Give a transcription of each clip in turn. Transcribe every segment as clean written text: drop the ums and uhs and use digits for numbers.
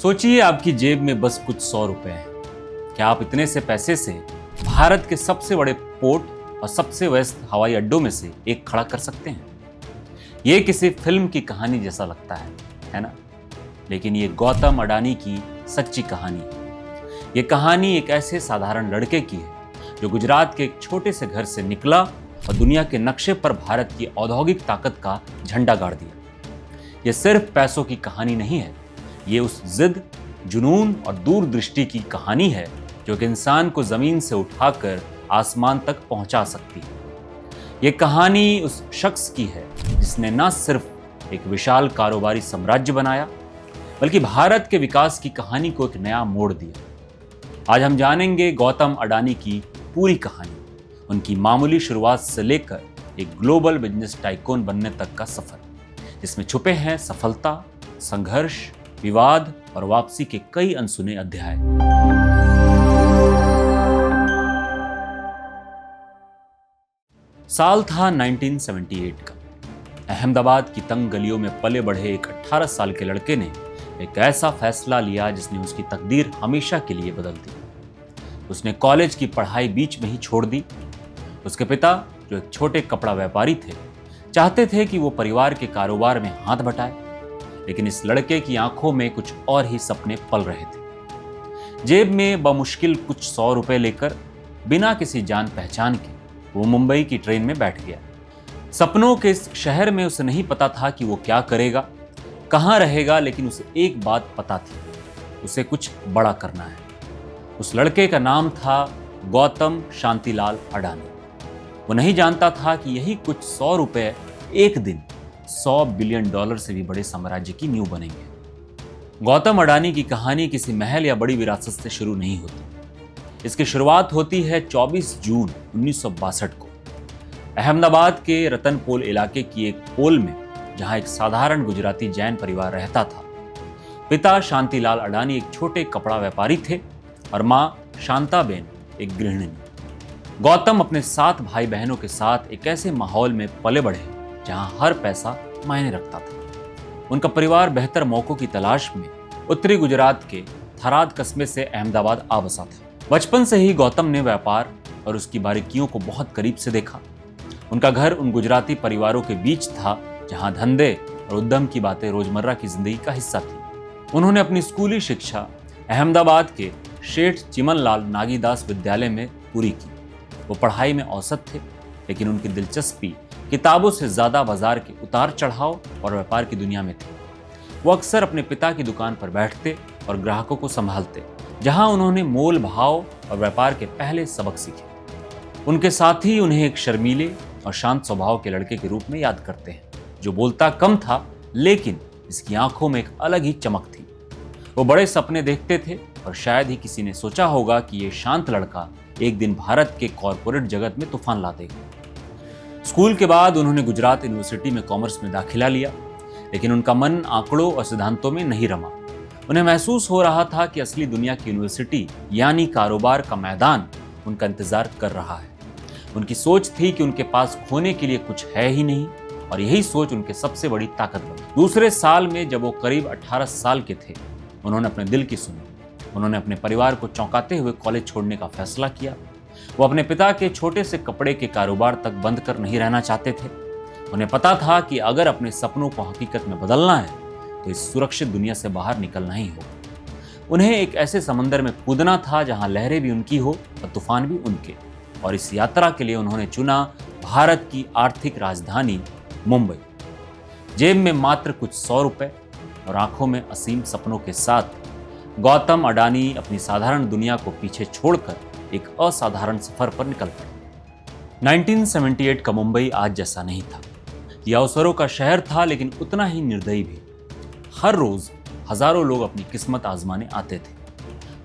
सोचिए आपकी जेब में बस कुछ 100 रुपए हैं। क्या आप इतने से पैसे से भारत के सबसे बड़े पोर्ट और सबसे व्यस्त हवाई अड्डों में से एक खड़ा कर सकते हैं? ये किसी फिल्म की कहानी जैसा लगता है ना? लेकिन ये गौतम अडानी की सच्ची कहानी है। ये कहानी एक ऐसे साधारण लड़के की है जो गुजरात के एक छोटे से घर से निकला और दुनिया के नक्शे पर भारत की औद्योगिक ताकत का झंडा गाड़ दिया। ये सिर्फ पैसों की कहानी नहीं है, ये उस जिद, जुनून और दूरदृष्टि की कहानी है जो एक इंसान को जमीन से उठाकर आसमान तक पहुंचा सकती है। ये कहानी उस शख्स की है जिसने न सिर्फ एक विशाल कारोबारी साम्राज्य बनाया, बल्कि भारत के विकास की कहानी को एक नया मोड़ दिया। आज हम जानेंगे गौतम अडानी की पूरी कहानी, उनकी मामूली शुरुआत से लेकर एक ग्लोबल बिजनेस टाइकून बनने तक का सफर, जिसमें छुपे हैं सफलता, संघर्ष, विवाद और वापसी के कई अनसुने अध्याय। साल था 1978 का। अहमदाबाद की तंग गलियों में पले बढ़े एक 18 साल के लड़के ने एक ऐसा फैसला लिया जिसने उसकी तकदीर हमेशा के लिए बदल दी। उसने कॉलेज की पढ़ाई बीच में ही छोड़ दी। उसके पिता, जो एक छोटे कपड़ा व्यापारी थे, चाहते थे कि वो परिवार के कारोबार में हाथ बटाए, लेकिन इस लड़के की आंखों में कुछ और ही सपने पल रहे थे। जेब में बमुश्किल कुछ 100 रुपए लेकर बिना किसी जान पहचान के वो मुंबई की ट्रेन में बैठ गया। सपनों के इस शहर में उसे नहीं पता था कि वो क्या करेगा, कहाँ रहेगा, लेकिन उसे एक बात पता थी, उसे कुछ बड़ा करना है। उस लड़के का नाम था गौतम शांतिलाल अडानी। वो नहीं जानता था कि यही कुछ 100 रुपए एक दिन $100 बिलियन से भी बड़े साम्राज्य की नींव बनेंगे। गौतम अडानी की कहानी किसी महल या बड़ी विरासत से शुरू नहीं होती। इसकी शुरुआत होती है 24 जून 1962 को अहमदाबाद के रतनपोल इलाके की एक पोल में, जहां एक साधारण गुजराती जैन परिवार रहता था। पिता शांतिलाल अडानी एक छोटे कपड़ा व्यापारी थे और मां शांताबेन एक गृहिणी। गौतम अपने 7 भाई बहनों के साथ एक ऐसे माहौल में पले बढ़े जहां हर पैसा मायने रखता था। उनका परिवार बेहतर मौकों की तलाश में उत्तरी गुजरात के थराद कस्बे से अहमदाबाद आ बसा था। बचपन से ही गौतम ने व्यापार और उसकी बारीकियों को बहुत करीब से देखा। उनका घर उन गुजराती परिवारों के बीच था जहां धंधे और उद्यम की बातें रोजमर्रा की जिंदगी का हिस्सा थी। उन्होंने अपनी स्कूली शिक्षा अहमदाबाद के शेठ चिमनलाल नागीदास विद्यालय में पूरी की। वो पढ़ाई में औसत थे, लेकिन उनकी दिलचस्पी किताबों से ज्यादा बाजार के उतार चढ़ाव और व्यापार की दुनिया में थी। वो अक्सर अपने पिता की दुकान पर बैठते और ग्राहकों को संभालते, जहां उन्होंने मोल भाव और व्यापार के पहले सबक सीखे। उनके साथी उन्हें एक शर्मीले और शांत स्वभाव के लड़के के रूप में याद करते हैं, जो बोलता कम था, लेकिन इसकी आंखों में एक अलग ही चमक थी। वो बड़े सपने देखते थे और शायद ही किसी ने सोचा होगा कि ये शांत लड़का एक दिन भारत के कॉरपोरेट जगत में तूफान ला देगा। स्कूल के बाद उन्होंने गुजरात यूनिवर्सिटी में कॉमर्स में दाखिला लिया, लेकिन उनका मन आंकड़ों और सिद्धांतों में नहीं रमा। उन्हें महसूस हो रहा था कि असली दुनिया की यूनिवर्सिटी यानी कारोबार का मैदान उनका इंतजार कर रहा है। उनकी सोच थी कि उनके पास खोने के लिए कुछ है ही नहीं, और यही सोच उनके सबसे बड़ी ताकत बनी। दूसरे साल में जब वो करीब 18 साल के थे, उन्होंने अपने दिल की सुनी। उन्होंने अपने परिवार को चौंकाते हुए कॉलेज छोड़ने का फैसला किया। वो अपने पिता के छोटे से कपड़े के कारोबार तक बंद कर नहीं रहना चाहते थे। उन्हें पता था कि अगर अपने सपनों को हकीकत में बदलना है तो इस सुरक्षित दुनिया से बाहर निकलना ही होगा। उन्हें एक ऐसे समंदर में कूदना था जहां लहरें भी उनकी हो और तूफान भी उनके। और इस यात्रा के लिए उन्होंने चुना भारत की आर्थिक राजधानी मुंबई। जेब में मात्र कुछ 100 रुपए और आंखों में असीम सपनों के साथ गौतम अडानी अपनी साधारण दुनिया को पीछे छोड़कर एक असाधारण सफर पर निकल पड़े। 1978 का मुंबई आज जैसा नहीं था। यह अवसरों का शहर था, लेकिन उतना ही निर्दयी भी। हर रोज हजारों लोग अपनी किस्मत आजमाने आते थे,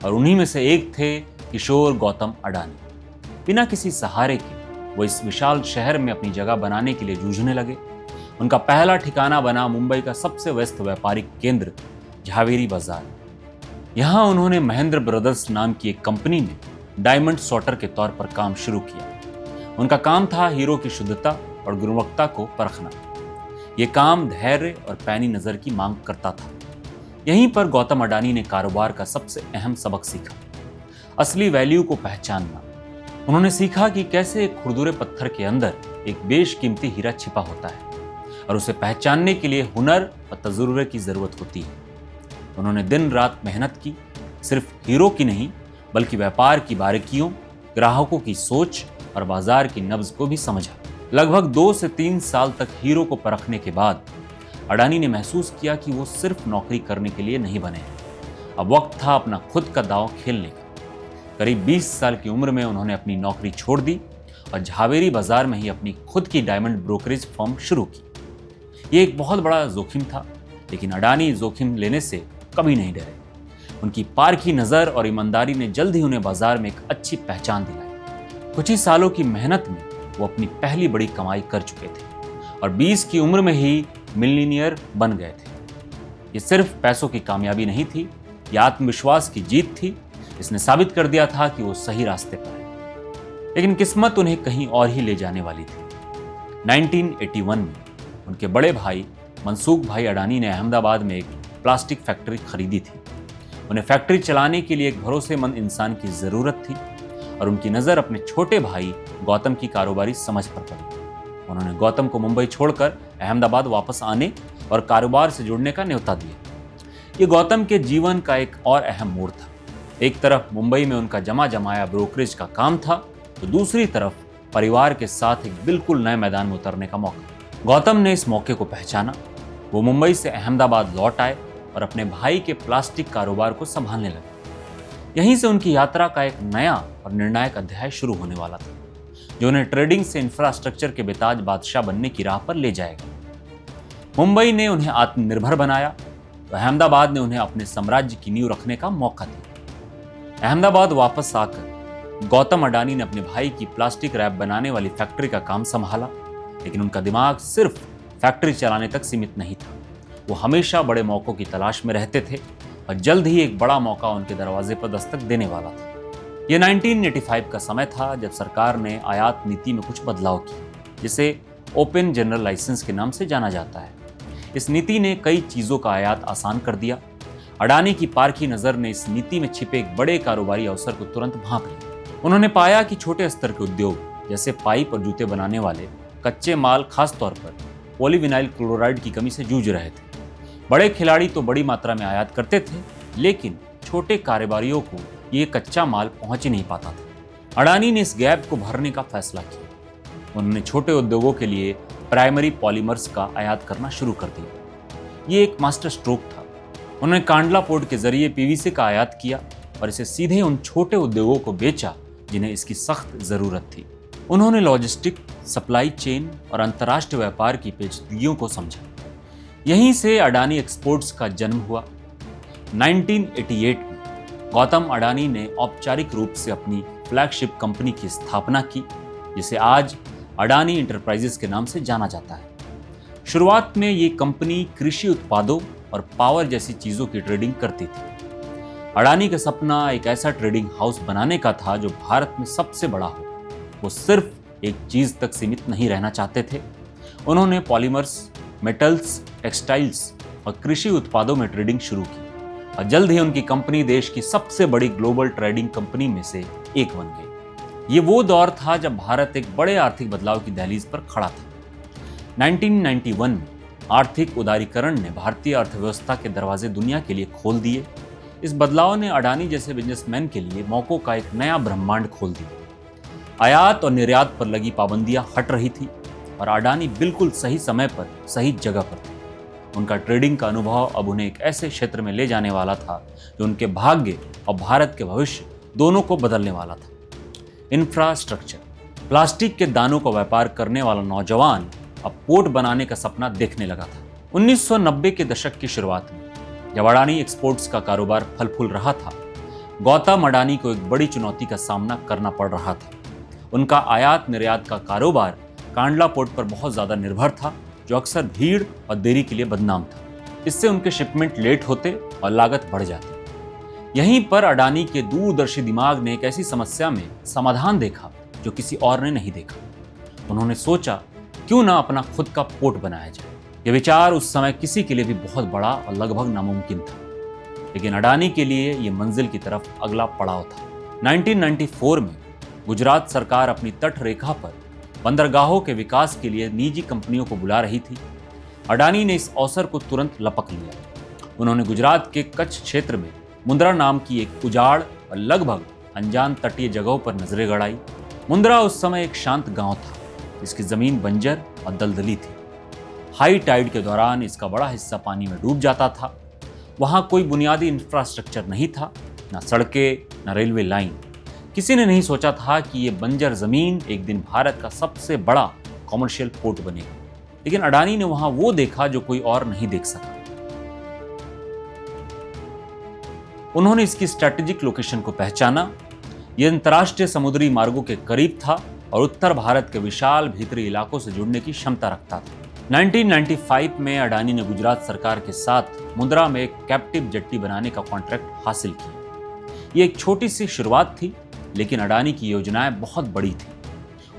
और उन्हीं में से एक थे किशोर गौतम अडानी। बिना किसी सहारे के वो इस विशाल शहर में अपनी जगह बनाने के लिए जूझने लगे। उनका पहला ठिकाना बना मुंबई का सबसे व्यस्त व्यापारिक केंद्र झावेरी बाजार। यहाँ उन्होंने महेंद्र ब्रदर्स नाम की एक कंपनी में डायमंड सॉर्टर के तौर पर काम शुरू किया। उनका काम था हीरो की शुद्धता और गुणवत्ता को परखना। ये काम धैर्य और पैनी नजर की मांग करता था। यहीं पर गौतम अडानी ने कारोबार का सबसे अहम सबक सीखा, असली वैल्यू को पहचानना। उन्होंने सीखा कि कैसे एक खुरदुरे पत्थर के अंदर एक बेशकीमती हीरा छिपा होता है और उसे पहचानने के लिए हुनर और तजुर्बे की जरूरत होती है। उन्होंने दिन रात मेहनत की, सिर्फ हीरो की नहीं बल्कि व्यापार की बारीकियों, ग्राहकों की सोच और बाजार की नब्ज को भी समझा। लगभग 2 से 3 साल तक हीरो को परखने के बाद अडानी ने महसूस किया कि वो सिर्फ नौकरी करने के लिए नहीं बने हैं। अब वक्त था अपना खुद का दांव खेलने का। करीब 20 साल की उम्र में उन्होंने अपनी नौकरी छोड़ दी और झावेरी बाजार में ही अपनी खुद की डायमंड ब्रोकरेज फर्म शुरू की। ये एक बहुत बड़ा जोखिम था, लेकिन अडानी जोखिम लेने से कभी नहीं डरे। उनकी पारखी नजर और ईमानदारी ने जल्द ही उन्हें बाजार में एक अच्छी पहचान दिलाई। कुछ ही सालों की मेहनत में वो अपनी पहली बड़ी कमाई कर चुके थे और 20 की उम्र में ही मिलीनियर बन गए थे। ये सिर्फ पैसों की कामयाबी नहीं थी, ये आत्मविश्वास की जीत थी। इसने साबित कर दिया था कि वो सही रास्ते पर है। लेकिन किस्मत उन्हें कहीं और ही ले जाने वाली थी। 1981 में उनके बड़े भाई मनसूख भाई अडानी ने अहमदाबाद में एक प्लास्टिक फैक्ट्री खरीदी थी। उन्हें फैक्ट्री चलाने के लिए एक भरोसेमंद इंसान की जरूरत थी और उनकी नजर अपने छोटे भाई गौतम की कारोबारी समझ पर पड़ी। उन्होंने गौतम को मुंबई छोड़कर अहमदाबाद वापस आने और कारोबार से जुड़ने का न्योता दिया। ये गौतम के जीवन का एक और अहम मोड़ था। एक तरफ मुंबई में उनका जमा जमाया ब्रोकरेज का काम था, तो दूसरी तरफ परिवार के साथ एक बिल्कुल नए मैदान में उतरने का मौका। गौतम ने इस मौके को पहचाना। वो मुंबई से अहमदाबाद लौट आए और अपने भाई के प्लास्टिक कारोबार को संभालने लगे। यहीं से उनकी यात्रा का एक नया और निर्णायक अध्याय शुरू होने वाला था, जो उन्हें ट्रेडिंग से इंफ्रास्ट्रक्चर के बेताज बादशाह बनने की राह पर ले जाएगा। मुंबई ने उन्हें आत्मनिर्भर बनाया, तो अहमदाबाद ने उन्हें अपने साम्राज्य की नींव रखने का मौका दिया। अहमदाबाद वापस आकर गौतम अडानी ने अपने भाई की प्लास्टिक रैप बनाने वाली फैक्ट्री का काम संभाला, लेकिन उनका दिमाग सिर्फ फैक्ट्री चलाने तक सीमित नहीं था। वो हमेशा बड़े मौकों की तलाश में रहते थे और जल्द ही एक बड़ा मौका उनके दरवाजे पर दस्तक देने वाला था। यह 1985 का समय था, जब सरकार ने आयात नीति में कुछ बदलाव किए, जिसे ओपन जनरल लाइसेंस के नाम से जाना जाता है। इस नीति ने कई चीज़ों का आयात आसान कर दिया। अडानी की पारखी नज़र ने इस नीति में छिपे एक बड़े कारोबारी अवसर को तुरंत भांप लिया। उन्होंने पाया कि छोटे स्तर के उद्योग जैसे पाइप और जूते बनाने वाले कच्चे माल खासतौर पर पॉलीविनाइल क्लोराइड की कमी से जूझ रहे थे। बड़े खिलाड़ी तो बड़ी मात्रा में आयात करते थे, लेकिन छोटे कारोबारियों को ये कच्चा माल पहुंच ही नहीं पाता था। अडानी ने इस गैप को भरने का फैसला किया। उन्होंने छोटे उद्योगों के लिए प्राइमरी पॉलीमर्स का आयात करना शुरू कर दिया। ये एक मास्टर स्ट्रोक था। उन्होंने कांडला पोर्ट के जरिए पीवीसी का आयात किया और इसे सीधे उन छोटे उद्योगों को बेचा जिन्हें इसकी सख्त जरूरत थी। उन्होंने लॉजिस्टिक, सप्लाई चेन और अंतर्राष्ट्रीय व्यापार की पेचीदगियों को समझा। यहीं से अडानी एक्सपोर्ट्स का जन्म हुआ। 1988 में गौतम अडानी ने औपचारिक रूप से अपनी फ्लैगशिप कंपनी की स्थापना की, जिसे आज अडानी इंटरप्राइजेस के नाम से जाना जाता है। शुरुआत में ये कंपनी कृषि उत्पादों और पावर जैसी चीज़ों की ट्रेडिंग करती थी। अडानी का सपना एक ऐसा ट्रेडिंग हाउस बनाने का था जो भारत में सबसे बड़ा हो। वो सिर्फ एक चीज़ तक सीमित नहीं रहना चाहते थे। उन्होंने पॉलीमर्स, मेटल्स, टेक्सटाइल्स और कृषि उत्पादों में ट्रेडिंग शुरू की और जल्द ही उनकी कंपनी देश की सबसे बड़ी ग्लोबल ट्रेडिंग कंपनी में से एक बन गई। ये वो दौर था जब भारत एक बड़े आर्थिक बदलाव की दहलीज पर खड़ा था। 1991 में आर्थिक उदारीकरण ने भारतीय अर्थव्यवस्था के दरवाजे दुनिया के लिए खोल दिए। इस बदलाव ने अडानी जैसे बिजनेसमैन के लिए मौकों का एक नया ब्रह्मांड खोल दिया। आयात और निर्यात पर लगी पाबंदियां हट रही थी और अडानी बिल्कुल सही समय पर सही जगह पर थे। उनका ट्रेडिंग का अनुभव अब उन्हें एक ऐसे क्षेत्र में ले जाने वाला था जो उनके भाग्य और भारत के भविष्य दोनों को बदलने वाला था। इंफ्रास्ट्रक्चर। प्लास्टिक के दानों का व्यापार करने वाला नौजवान अब पोर्ट बनाने का सपना देखने लगा था। 1990 के दशक की शुरुआत में जब अडानी एक्सपोर्ट्स का कारोबार फल फूल रहा था, गौतम अडानी को एक बड़ी चुनौती का सामना करना पड़ रहा था। उनका आयात निर्यात का कारोबार कांडला पोर्ट पर बहुत ज़्यादा निर्भर था, जो अक्सर भीड़ और देरी के लिए बदनाम था। इससे उनके शिपमेंट लेट होते और लागत बढ़ जाती। यहीं पर अडानी के दूरदर्शी दिमाग ने एक ऐसी समस्या में समाधान देखा जो किसी और ने नहीं देखा। उन्होंने सोचा, क्यों ना अपना खुद का पोर्ट बनाया जाए। यह विचार उस समय किसी के लिए भी बहुत बड़ा और लगभग नामुमकिन था। लेकिन अडानी के लिए ये मंजिल की तरफ अगला पड़ाव था। 1994 में गुजरात सरकार अपनी तट रेखा पर बंदरगाहों के विकास के लिए निजी कंपनियों को बुला रही थी। अडानी ने इस अवसर को तुरंत लपक लिया। उन्होंने गुजरात के कच्छ क्षेत्र में मुंद्रा नाम की एक उजाड़ और लगभग अनजान तटीय जगहों पर नजरें गड़ाई। मुंद्रा उस समय एक शांत गांव था, इसकी जमीन बंजर और दलदली थी। हाई टाइड के दौरान इसका बड़ा हिस्सा पानी में डूब जाता था। वहां कोई बुनियादी इंफ्रास्ट्रक्चर नहीं था, ना सड़कें, ना रेलवे लाइन। किसी ने नहीं सोचा था कि ये बंजर जमीन एक दिन भारत का सबसे बड़ा कॉमर्शियल पोर्ट बनेगा। लेकिन अडानी ने वहां वो देखा जो कोई और नहीं देख सका। उन्होंने इसकी स्ट्रैटेजिक लोकेशन को पहचाना। यह अंतर्राष्ट्रीय समुद्री मार्गों के करीब था और उत्तर भारत के विशाल भीतरी इलाकों से जुड़ने की क्षमता रखता था। 1995 में अडानी ने गुजरात सरकार के साथ मुंद्रा में एक कैप्टिव जेट्टी बनाने का कॉन्ट्रैक्ट हासिल किया। यह एक छोटी सी शुरुआत थी, लेकिन अडानी की योजनाएं बहुत बड़ी थी।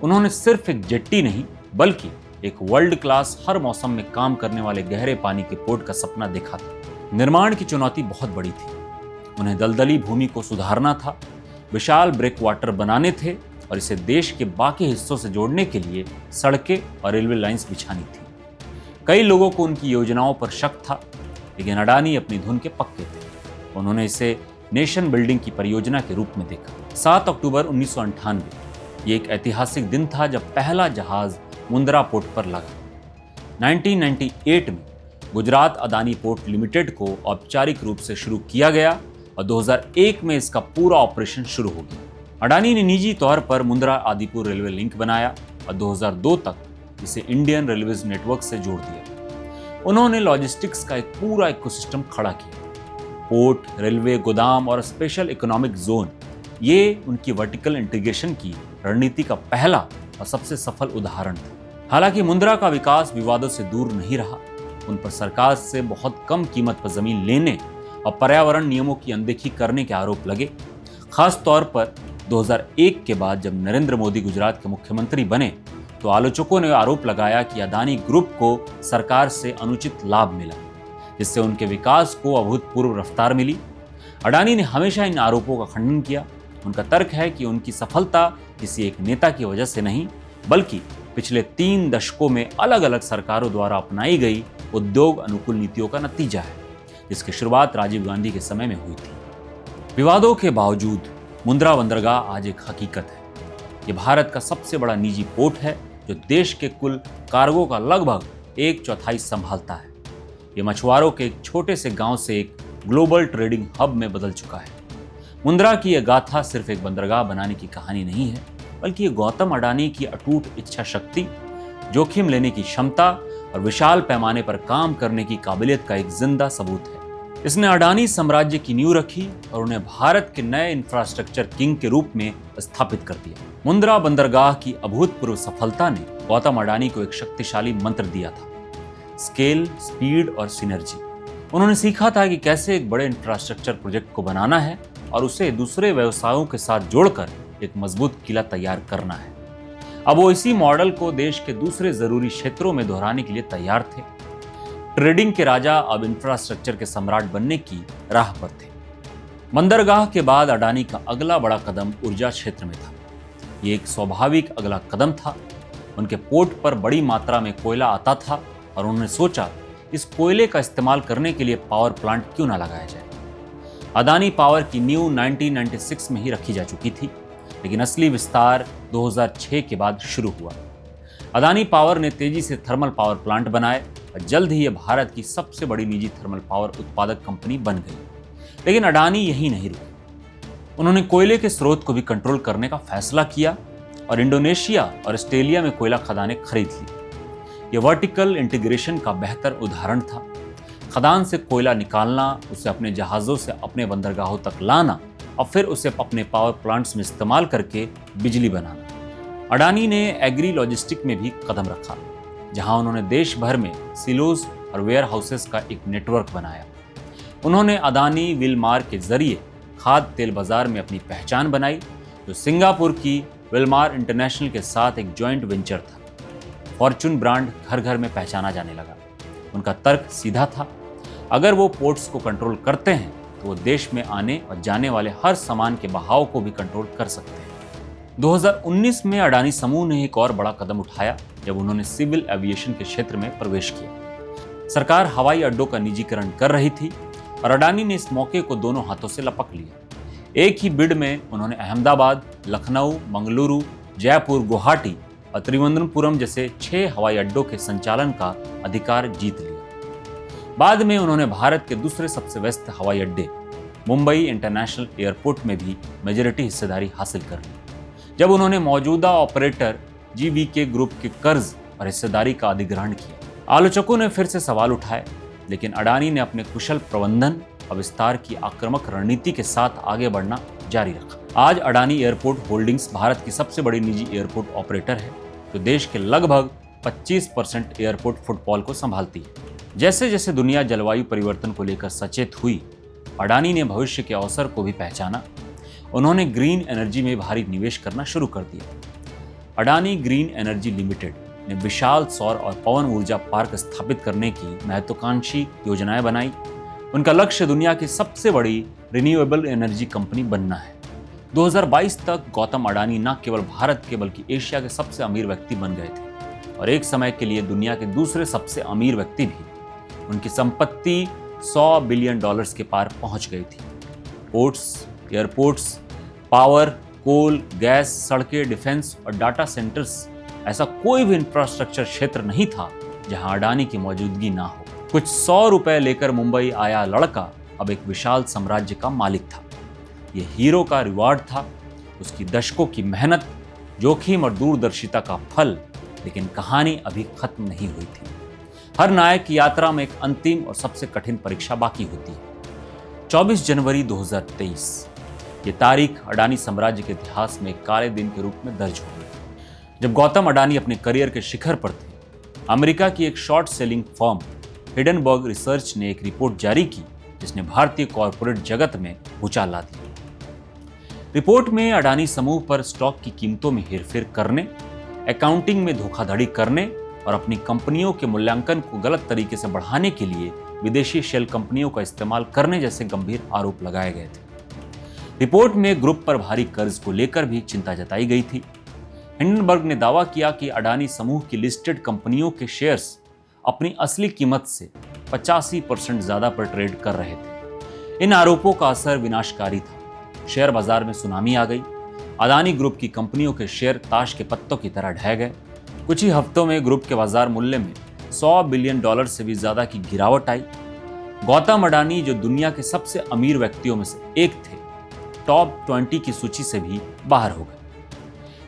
उन्होंने सिर्फ एक जेट्टी नहीं, बल्कि एक वर्ल्ड क्लास हर मौसम में काम करने वाले गहरे पानी के पोर्ट का सपना देखा था। निर्माण की चुनौती बहुत बड़ी थी। उन्हें दलदली भूमि को सुधारना था, विशाल ब्रेक वाटर बनाने थे और इसे देश के बाकी हिस्सों से जोड़ने के लिए सड़कें और रेलवे लाइंस बिछानी थी। कई लोगों को उनकी योजनाओं पर शक था, लेकिन अडानी अपनी धुन के पक्के थे। उन्होंने इसे नेशन बिल्डिंग की परियोजना के रूप में देखा। 7 अक्टूबर 1998 ये एक ऐतिहासिक दिन था जब पहला जहाज मुंद्रा पोर्ट पर लगा। 1998 में गुजरात अदानी पोर्ट लिमिटेड को औपचारिक रूप से शुरू किया गया और 2001 में इसका पूरा ऑपरेशन शुरू हो गया। अडानी ने निजी तौर पर मुंद्रा आदिपुर रेलवे लिंक बनाया और 2002 तक इसे इंडियन रेलवेज नेटवर्क से जोड़ दिया। उन्होंने लॉजिस्टिक्स का एक पूरा इकोसिस्टम खड़ा किया। पोर्ट, रेलवे, गोदाम और स्पेशल इकोनॉमिक जोन, ये उनकी वर्टिकल इंटीग्रेशन की रणनीति का पहला और सबसे सफल उदाहरण था। हालांकि मुंद्रा का विकास विवादों से दूर नहीं रहा। उन पर सरकार से बहुत कम कीमत पर जमीन लेने और पर्यावरण नियमों की अनदेखी करने के आरोप लगे। खास तौर पर 2001 के बाद जब नरेंद्र मोदी गुजरात के मुख्यमंत्री बने, तो आलोचकों ने आरोप लगाया कि अदानी ग्रुप को सरकार से अनुचित लाभ मिला, जिससे उनके विकास को अभूतपूर्व रफ्तार मिली। अडानी ने हमेशा इन आरोपों का खंडन किया। उनका तर्क है कि उनकी सफलता किसी एक नेता की वजह से नहीं, बल्कि पिछले 3 दशकों में अलग अलग सरकारों द्वारा अपनाई गई उद्योग अनुकूल नीतियों का नतीजा है, जिसकी शुरुआत राजीव गांधी के समय में हुई थी। विवादों के बावजूद मुंद्रा बंदरगाह आज एक हकीकत है। ये भारत का सबसे बड़ा निजी पोर्ट है जो देश के कुल कार्गो का लगभग 1/4 संभालता है। ये मछुआरों के एक छोटे से गांव से एक ग्लोबल ट्रेडिंग हब में बदल चुका है। मुंद्रा की यह गाथा सिर्फ एक बंदरगाह बनाने की कहानी नहीं है, बल्कि ये गौतम अडानी की अटूट इच्छा शक्ति, जोखिम लेने की क्षमता और विशाल पैमाने पर काम करने की काबिलियत का एक जिंदा सबूत है। इसने अडानी साम्राज्य की नींव रखी और उन्हें भारत के नए इंफ्रास्ट्रक्चर किंग के रूप में स्थापित कर दिया। मुंद्रा बंदरगाह की अभूतपूर्व सफलता ने गौतम अडानी को एक शक्तिशाली मंत्र दिया था: स्केल, स्पीड और सिनर्जी। उन्होंने सीखा था कि कैसे एक बड़े इंफ्रास्ट्रक्चर प्रोजेक्ट को बनाना है और उसे दूसरे व्यवसायों के साथ जोड़कर एक मजबूत किला तैयार करना है। अब वो इसी मॉडल को देश के दूसरे जरूरी क्षेत्रों में दोहराने के लिए तैयार थे। ट्रेडिंग के राजा अब इंफ्रास्ट्रक्चर के सम्राट बनने की राह पर थे। बंदरगाह के बाद अडानी का अगला बड़ा कदम ऊर्जा क्षेत्र में था। ये एक स्वाभाविक अगला कदम था। उनके पोर्ट पर बड़ी मात्रा में कोयला आता था और उन्होंने सोचा इस कोयले का इस्तेमाल करने के लिए पावर प्लांट क्यों ना लगाया जाए। अदानी पावर की नींव 1996 में ही रखी जा चुकी थी, लेकिन असली विस्तार 2006 के बाद शुरू हुआ। अदानी पावर ने तेजी से थर्मल पावर प्लांट बनाए और जल्द ही यह भारत की सबसे बड़ी निजी थर्मल पावर उत्पादक कंपनी बन गई। लेकिन अडानी यही नहीं रुके। उन्होंने कोयले के स्रोत को भी कंट्रोल करने का फैसला किया और इंडोनेशिया और ऑस्ट्रेलिया में कोयला खदानें खरीद ली। यह वर्टिकल इंटीग्रेशन का बेहतर उदाहरण था। खदान से कोयला निकालना, उसे अपने जहाज़ों से अपने बंदरगाहों तक लाना और फिर उसे अपने पावर प्लांट्स में इस्तेमाल करके बिजली बनाना। अडानी ने एग्री लॉजिस्टिक में भी कदम रखा, जहां उन्होंने देश भर में सिलोज और वेयर हाउसेस का एक नेटवर्क बनाया। उन्होंने अदानी विलमार के जरिए खाद्य तेल बाजार में अपनी पहचान बनाई, जो सिंगापुर की विलमार इंटरनेशनल के साथ एक जॉइंट वेंचर था। फॉर्चून ब्रांड घर घर में पहचाना जाने लगा। उनका तर्क सीधा था, अगर वो पोर्ट्स को कंट्रोल करते हैं तो वो देश में आने और जाने वाले हर सामान के बहाव को भी कंट्रोल कर सकते हैं। 2019 में अडानी समूह ने एक और बड़ा कदम उठाया जब उन्होंने सिविल एविएशन के क्षेत्र में प्रवेश किया। सरकार हवाई अड्डों का निजीकरण कर रही थी और अडानी ने इस मौके को दोनों हाथों से लपक लिया। एक ही बिड में उन्होंने अहमदाबाद, लखनऊ, मंगलुरु, जयपुर, गुवाहाटी और त्रिवेंद्रपुरम जैसे 6 हवाई अड्डों के संचालन का अधिकार जीत लिया। बाद में उन्होंने भारत के दूसरे सबसे व्यस्त हवाई अड्डे मुंबई इंटरनेशनल एयरपोर्ट में भी मेजॉरिटी हिस्सेदारी हासिल कर ली, जब उन्होंने मौजूदा ऑपरेटर जीवीके ग्रुप के कर्ज और हिस्सेदारी का अधिग्रहण किया। आलोचकों ने फिर से सवाल उठाए, लेकिन अडानी ने अपने कुशल प्रबंधन और विस्तार की आक्रामक रणनीति के साथ आगे बढ़ना जारी रखा। आज अडानी एयरपोर्ट होल्डिंग्स भारत की सबसे बड़ी निजी एयरपोर्ट ऑपरेटर है, जो देश के लगभग 25% एयरपोर्ट फुटफॉल को संभालती है। जैसे जैसे दुनिया जलवायु परिवर्तन को लेकर सचेत हुई, अडानी ने भविष्य के अवसर को भी पहचाना। उन्होंने ग्रीन एनर्जी में भारी निवेश करना शुरू कर दिया। अडानी ग्रीन एनर्जी लिमिटेड ने विशाल सौर और पवन ऊर्जा पार्क स्थापित करने की महत्वाकांक्षी योजनाएं बनाई। उनका लक्ष्य दुनिया की सबसे बड़ी रिन्यूएबल एनर्जी कंपनी बनना है। 2022 तक गौतम अडानी न केवल भारत के बल्कि एशिया के सबसे अमीर व्यक्ति बन गए थे और एक समय के लिए दुनिया के दूसरे सबसे अमीर व्यक्ति भी। उनकी संपत्ति $100 बिलियन के पार पहुंच गई थी। पोर्ट्स, एयरपोर्ट्स, पावर, कोल, गैस, सड़कें, डिफेंस और डाटा सेंटर्स, ऐसा कोई भी इंफ्रास्ट्रक्चर क्षेत्र नहीं था जहां अडानी की मौजूदगी ना हो। कुछ 100 रुपए लेकर मुंबई आया लड़का अब एक विशाल साम्राज्य का मालिक था। ये हीरो का रिवार्ड था, उसकी दशकों की मेहनत, जोखिम और दूरदर्शिता का फल। लेकिन कहानी अभी खत्म नहीं हुई थी। हर नायक की यात्रा में एक अंतिम और सबसे कठिन परीक्षा बाकी होती है। 24 जनवरी 2023 ये तारीख अडानी साम्राज्य के इतिहास में एक काले दिन के रूप में दर्ज हो गई। जब गौतम अडानी अपने करियर के शिखर पर थे, अमेरिका की एक short selling firm Hindenburg research ने एक रिपोर्ट जारी की जिसने भारतीय कॉरपोरेट जगत में भूचाल ला दी। रिपोर्ट में अडानी समूह पर स्टॉक की कीमतों में हेरफेर करने, अकाउंटिंग में धोखाधड़ी करने और अपनी कंपनियों के मूल्यांकन को गलत तरीके से बढ़ाने के लिए विदेशी शेल कंपनियों का इस्तेमाल करने जैसे गंभीर आरोप लगाए गए थे। रिपोर्ट में ग्रुप पर भारी कर्ज को लेकर भी चिंता जताई गई थी। हिंडनबर्ग ने दावा किया कि अडानी समूह की लिस्टेड कंपनियों के शेयर्स अपनी असली कीमत से 85% ज्यादा पर ट्रेड कर रहे थे। इन आरोपों का असर विनाशकारी था। शेयर बाजार में सुनामी आ गई। अडानी ग्रुप की कंपनियों के शेयर ताश के पत्तों की तरह ढह गए। कुछ ही हफ्तों में ग्रुप के बाजार मूल्य में $100 बिलियन से भी ज्यादा की गिरावट आई। गौतम अडानी, जो दुनिया के सबसे अमीर व्यक्तियों में से एक थे, टॉप 20 की सूची से भी बाहर हो गए।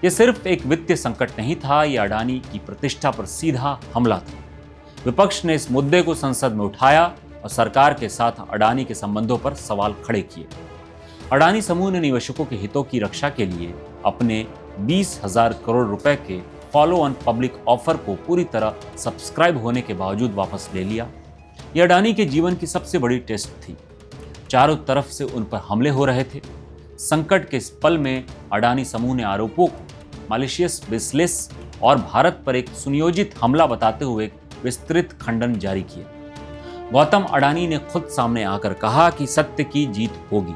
यह सिर्फ एक वित्तीय संकट नहीं था, यह अडानी की प्रतिष्ठा पर सीधा हमला था। विपक्ष ने इस मुद्दे को संसद में उठाया और सरकार के साथ अडानी के संबंधों पर सवाल खड़े किए। अडानी समूह ने निवेशकों के हितों की रक्षा के लिए अपने 20,000 करोड़ रुपए के फॉलो ऑन पब्लिक ऑफर को पूरी तरह सब्सक्राइब होने के बावजूद वापस ले लिया। यह अडानी के जीवन की सबसे बड़ी टेस्ट थी। चारों तरफ से उन पर हमले हो रहे थे। संकट के इस पल में अडानी समूह ने आरोपों को मालिशियस बेसलेस और भारत पर एक सुनियोजित हमला बताते हुए विस्तृत खंडन जारी किया। गौतम अडानी ने खुद सामने आकर कहा कि सत्य की जीत होगी।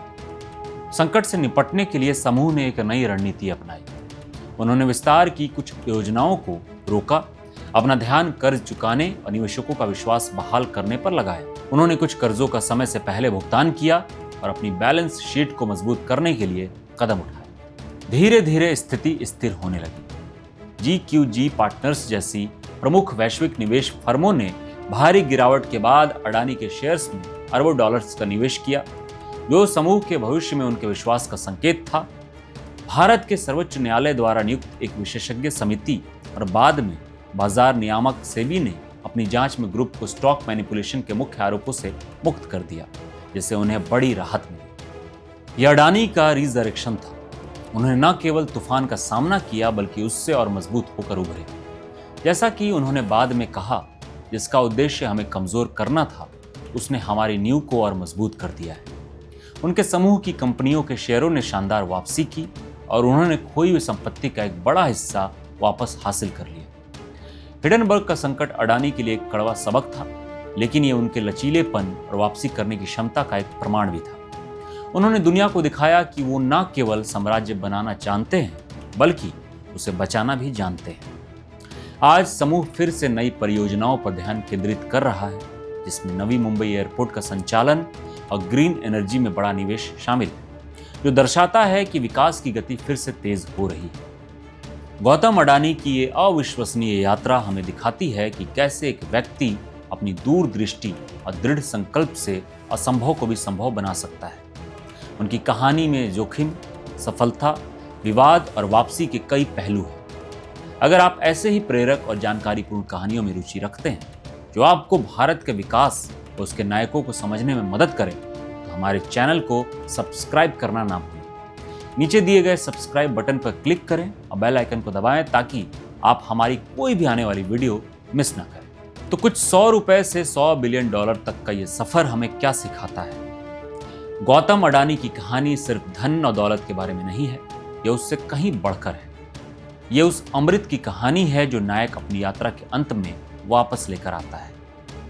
संकट से निपटने के लिए समूह ने एक नई रणनीति अपनाई। उन्होंने विस्तार की कुछ योजनाओं को रोका, अपना ध्यान कर्ज चुकाने और निवेशकों का विश्वास बहाल करने पर लगाया। उन्होंने कुछ कर्जों का समय से पहले भुगतान किया और अपनी बैलेंस शीट को मजबूत करने के लिए कदम उठाए। धीरे धीरे स्थिति स्थिर होने लगी। GQG पार्टनर्स जैसी प्रमुख वैश्विक निवेश फर्मों ने भारी गिरावट के बाद अडानी के शेयर्स में अरबों डॉलर्स का निवेश किया, जो समूह के भविष्य में उनके विश्वास का संकेत था। भारत के सर्वोच्च न्यायालय द्वारा नियुक्त एक विशेषज्ञ समिति और बाद में बाजार नियामक सेबी ने अपनी जांच में ग्रुप को स्टॉक मैनिपुलेशन के मुख्य आरोपों से मुक्त कर दिया, जिससे उन्हें बड़ी राहत मिली। यह अडानी का रीजरेक्शन था। उन्होंने न केवल तूफान का सामना किया बल्कि उससे और मजबूत होकर उभरे। जैसा कि उन्होंने बाद में कहा, जिसका उद्देश्य हमें कमजोर करना था, उसने हमारी नींव को और मजबूत कर दिया है। उनके समूह की कंपनियों के शेयरों ने शानदार वापसी की और उन्होंने खोई हुई संपत्ति का एक बड़ा हिस्सा वापस हासिल कर लिया। हिडनबर्ग का संकट अडानी के लिए एक कड़वा सबक था, लेकिन ये उनके लचीलेपन और वापसी करने की क्षमता का एक प्रमाण भी था। उन्होंने दुनिया को दिखाया कि वो न केवल साम्राज्य बनाना जानते हैं बल्कि उसे बचाना भी जानते हैं। आज समूह फिर से नई परियोजनाओं पर ध्यान केंद्रित कर रहा है, जिसमें नवी मुंबई एयरपोर्ट का संचालन और ग्रीन एनर्जी में बड़ा निवेश शामिल है, जो दर्शाता है कि विकास की गति फिर से तेज हो रही है। गौतम अडानी की ये अविश्वसनीय यात्रा हमें दिखाती है कि कैसे एक व्यक्ति अपनी दूरदृष्टि और दृढ़ संकल्प से असंभव को भी संभव बना सकता है। उनकी कहानी में जोखिम, सफलता, विवाद और वापसी के कई पहलू हैं। अगर आप ऐसे ही प्रेरक और जानकारीपूर्ण कहानियों में रुचि रखते हैं जो आपको भारत के विकास और उसके नायकों को समझने में मदद करें, तो हमारे चैनल को सब्सक्राइब करना ना भूलें। नीचे दिए गए सब्सक्राइब बटन पर क्लिक करें और बेल आइकन को दबाएं ताकि आप हमारी कोई भी आने वाली वीडियो मिस ना करें। तो कुछ 100 रुपए से 100 बिलियन डॉलर तक का ये सफर हमें क्या सिखाता है? गौतम अडानी की कहानी सिर्फ धन और दौलत के बारे में नहीं है, यह उससे कहीं बढ़कर है। यह उस अमृत की कहानी है जो नायक अपनी यात्रा के अंत में वापस लेकर आता है।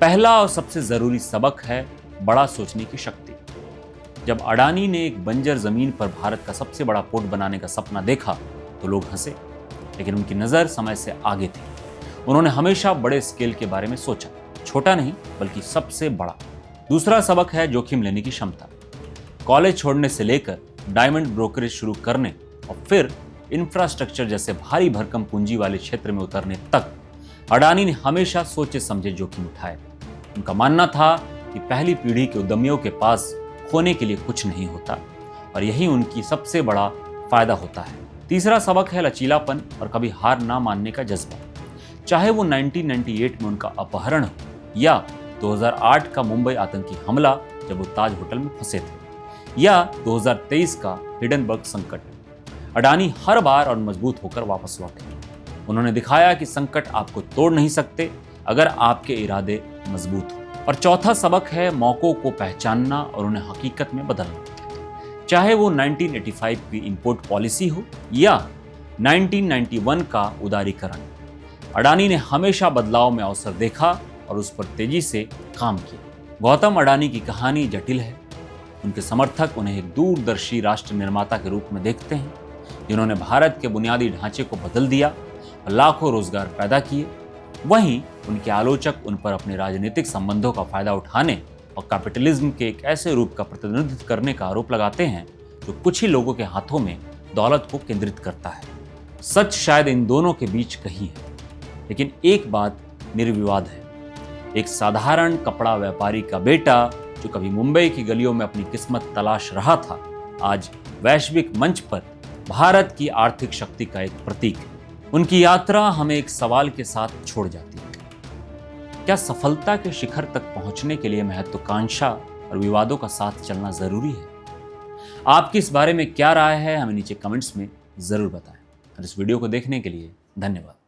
पहला और सबसे जरूरी सबक है बड़ा सोचने की शक्ति। जब अडानी ने एक बंजर जमीन पर भारत का सबसे बड़ा पोर्ट बनाने का सपना देखा तो लोग हंसे, लेकिन उनकी नजर समय से आगे थी। उन्होंने हमेशा बड़े स्केल के बारे में सोचा, छोटा नहीं बल्कि सबसे बड़ा। दूसरा सबक है जोखिम लेने की क्षमता। कॉलेज छोड़ने से लेकर डायमंड ब्रोकरेज शुरू करने और फिर इंफ्रास्ट्रक्चर जैसे भारी भरकम पूंजी वाले क्षेत्र में उतरने तक अडानी ने हमेशा सोचे समझे जोखिम उठाए। उनका मानना था कि पहली पीढ़ी के उद्यमियों के पास खोने के लिए कुछ नहीं होता और यही उनकी सबसे बड़ा फायदा होता है। तीसरा सबक है लचीलापन और कभी हार ना मानने का जज्बा। चाहे वो 1998 में उनका अपहरण हो या 2008 का मुंबई आतंकी हमला जब वो ताज होटल में फंसे थे, या 2023 का हिडनबर्ग संकट, अडानी हर बार और मजबूत होकर वापस लौटे। उन्होंने दिखाया कि संकट आपको तोड़ नहीं सकते अगर आपके इरादे मजबूत हो। और चौथा सबक है मौकों को पहचानना और उन्हें हकीकत में बदलना। चाहे वो 1985 की इंपोर्ट पॉलिसी हो या 1991 का उदारीकरण, अडानी ने हमेशा बदलाव में अवसर देखा और उस पर तेजी से काम किया। गौतम अडानी की कहानी जटिल है। उनके समर्थक उन्हें एक दूरदर्शी राष्ट्र निर्माता के रूप में देखते हैं, जिन्होंने भारत के बुनियादी ढांचे को बदल दिया और लाखों रोजगार पैदा किए। वहीं उनके आलोचक उन पर अपने राजनीतिक संबंधों का फायदा उठाने और कैपिटलिज्म के एक ऐसे रूप का प्रतिनिधित्व करने का आरोप लगाते हैं जो कुछ ही लोगों के हाथों में दौलत को केंद्रित करता है। सच शायद इन दोनों के बीच कहीं है, लेकिन एक बात निर्विवाद है। एक साधारण कपड़ा व्यापारी का बेटा जो कभी मुंबई की गलियों में अपनी किस्मत तलाश रहा था, आज वैश्विक मंच पर भारत की आर्थिक शक्ति का एक प्रतीक है। उनकी यात्रा हमें एक सवाल के साथ छोड़ जाती है। क्या सफलता के शिखर तक पहुंचने के लिए महत्वाकांक्षा और विवादों का साथ चलना जरूरी है? आपकी इस बारे में क्या राय है, हमें नीचे कमेंट्स में जरूर बताएं। और इस वीडियो को देखने के लिए धन्यवाद।